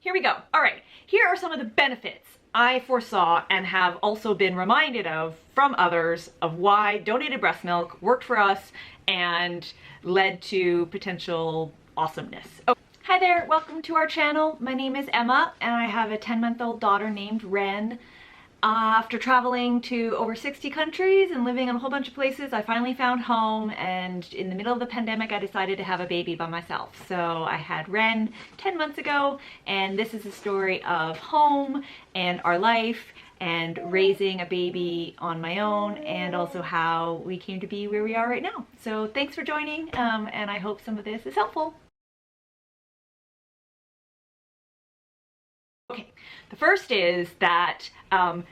here we go. All right, here are some of the benefits I foresaw and have also been reminded of from others of why donated breast milk worked for us and led to potential awesomeness. Oh, hi there, welcome to our channel. My name is Emma and I have a 10-month-old daughter named Ren. After traveling to over 60 countries and living in a whole bunch of places, I finally found home, and in the middle of the pandemic I decided to have a baby by myself. So I had Ren 10 months ago, and this is the story of home and our life and raising a baby on my own, and also how we came to be where we are right now. So thanks for joining, and I hope some of this is helpful. Okay, the first is that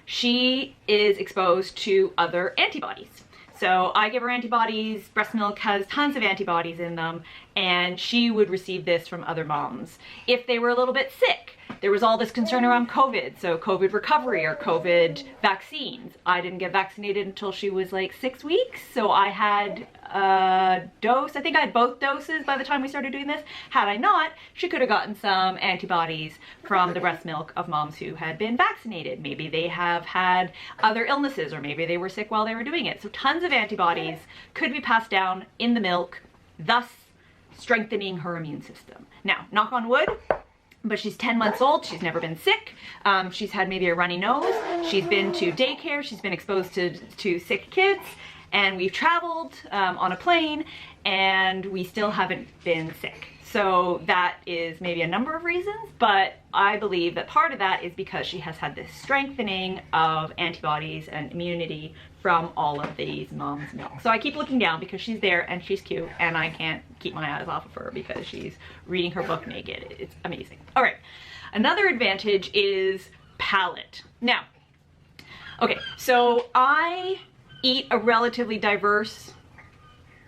she is exposed to other antibodies. So I give her antibodies, breast milk has tons of antibodies in them, and she would receive this from other moms. If they were a little bit sick, there was all this concern around COVID, so COVID recovery or COVID vaccines. I didn't get vaccinated until she was like 6 weeks, so I had a dose. I think I had both doses by the time we started doing this. Had I not, she could have gotten some antibodies from the breast milk of moms who had been vaccinated. Maybe they have had other illnesses, or maybe they were sick while they were doing it. So tons of antibodies could be passed down in the milk, thus strengthening her immune system. Now, knock on wood, but she's 10 months old, she's never been sick, she's had maybe a runny nose, she's been to daycare, she's been exposed to sick kids, and we've traveled on a plane, and we still haven't been sick. So that is maybe a number of reasons, but I believe that part of that is because she has had this strengthening of antibodies and immunity from all of these moms' milk. So I keep looking down because she's there and she's cute, and I can't keep my eyes off of her because she's reading her book naked. It's amazing. All right, another advantage is palate. Now, okay, so I eat a relatively diverse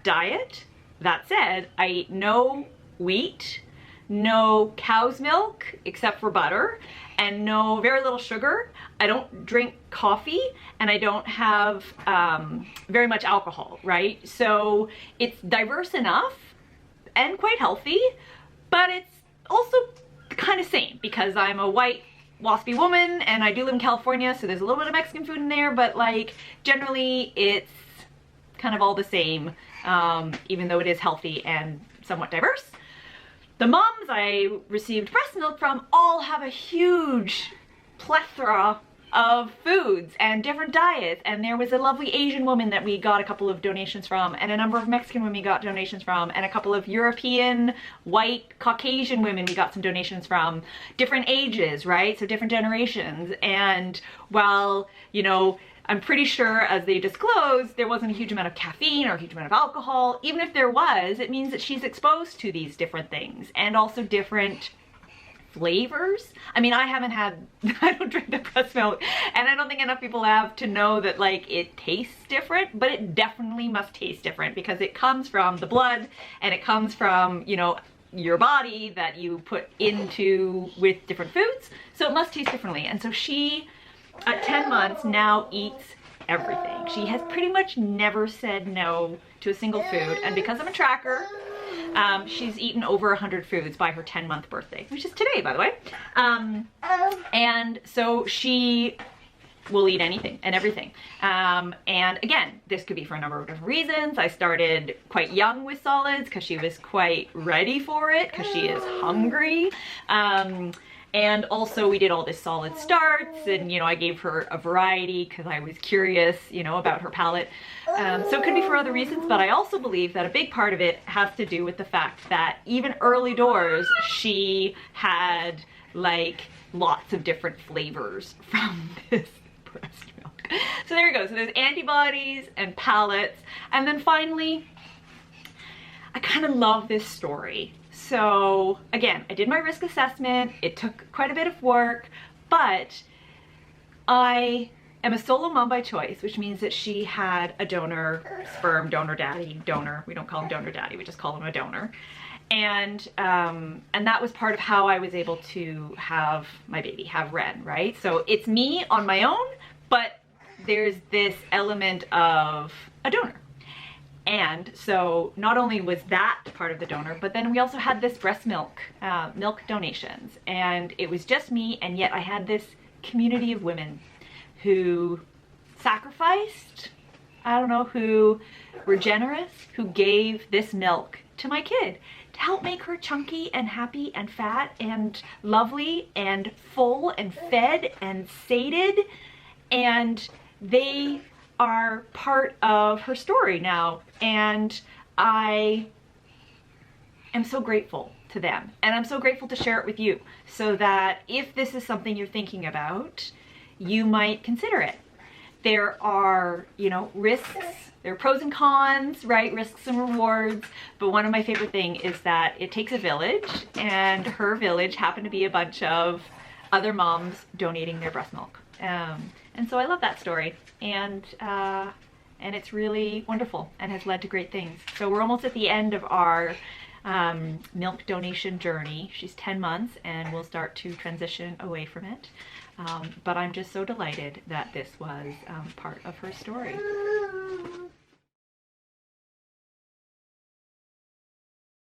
diet. That said, I eat no wheat, no cow's milk except for butter, and very little sugar. I don't drink coffee, and I don't have very much alcohol, right? So it's diverse enough and quite healthy, but it's also kind of same because I'm a white waspy woman and I do live in California, so there's a little bit of Mexican food in there, but like generally it's kind of all the same, even though it is healthy and somewhat diverse. The moms I received breast milk from all have a huge plethora of foods and different diets, and there was a lovely Asian woman that we got a couple of donations from, and a number of Mexican women we got donations from, and a couple of European white Caucasian women we got some donations from. Different ages, right? So different generations. And while, you know, I'm pretty sure, as they disclosed, there wasn't a huge amount of caffeine or a huge amount of alcohol. Even if there was, it means that she's exposed to these different things and also different flavors. I mean, I don't drink the breast milk, and I don't think enough people have to know that like it tastes different, but it definitely must taste different because it comes from the blood and it comes from, you know, your body that you put into with different foods. So it must taste differently. And so she, at 10 months, now eats everything. She has pretty much never said no to a single food, and because I'm a tracker, she's eaten over 100 foods by her 10-month birthday, which is today, by the way. And so she will eat anything and everything. And again, this could be for a number of different reasons. I started quite young with solids because she was quite ready for it, because she is hungry. And also we did all this solid starts, and, you know, I gave her a variety because I was curious, you know, about her palate. So it could be for other reasons, but I also believe that a big part of it has to do with the fact that even early doors, she had like lots of different flavors from this breast milk. So there you go. So there's antibodies and palates. And then finally, I kind of love this story. So again, I did my risk assessment. It took quite a bit of work, but I am a solo mom by choice, which means that she had a donor sperm, donor daddy, donor. We don't call him donor daddy, we just call him a donor. And that was part of how I was able to have my baby, have Ren, right? So it's me on my own, but there's this element of a donor. And so not only was that part of the donor, but then we also had this breast milk, milk donations. And it was just me, and yet I had this community of women who sacrificed, I don't know, who were generous, who gave this milk to my kid to help make her chunky and happy and fat and lovely and full and fed and sated. And they are part of her story now, and I am so grateful to them, and I'm so grateful to share it with you, so that if this is something you're thinking about, you might consider it. There are, you know, risks, there are pros and cons, right? Risks and rewards. But one of my favorite things is that it takes a village, and her village happened to be a bunch of other moms donating their breast milk. And so I love that story, and it's really wonderful and has led to great things. So we're almost at the end of our milk donation journey. She's 10 months and we'll start to transition away from it. But I'm just so delighted that this was part of her story.